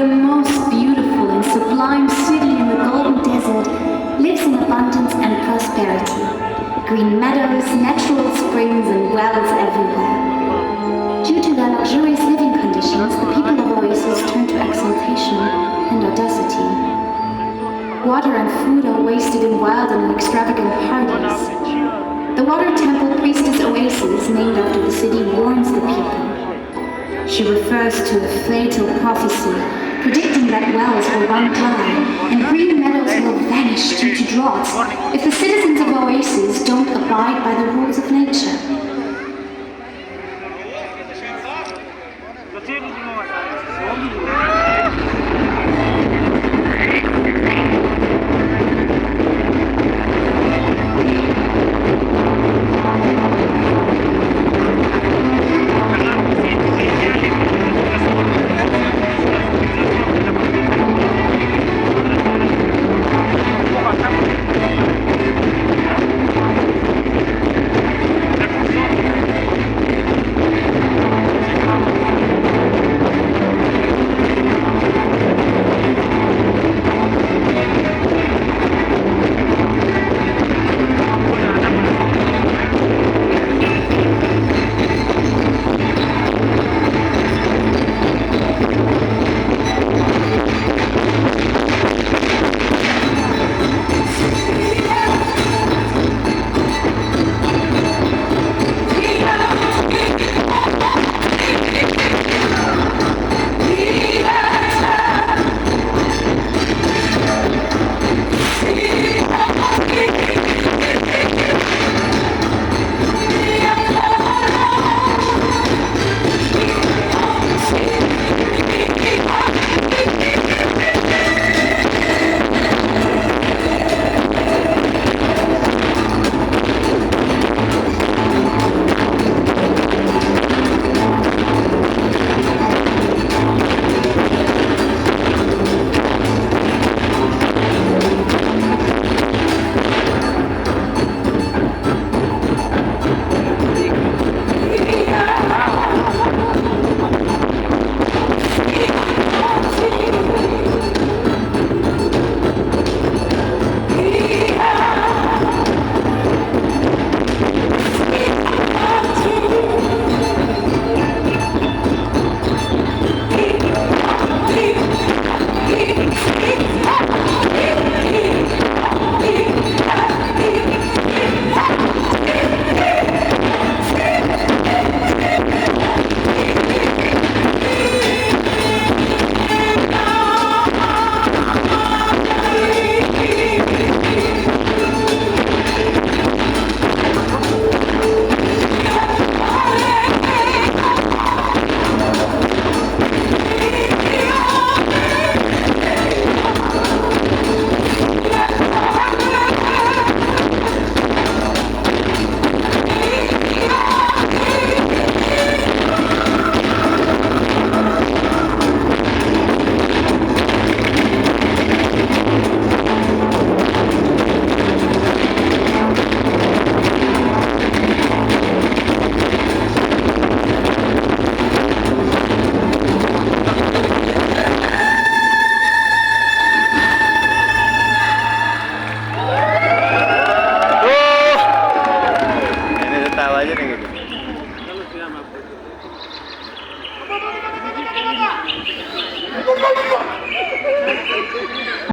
The most beautiful and sublime city in the Golden Desert lives in abundance and prosperity. Green meadows, natural springs, and wells everywhere. Due to their luxurious living conditions, the people of Oasis turn to exaltation and audacity. Water and food are wasted in wild and extravagant parties. The water temple priestess Oasis, named after the city, warns the people. She refers to a fatal prophecy, predicting that wells will run dry and green meadows will vanish due to droughts if the citizens of Oasis don't abide by the rules of nature. До тебе, Дима,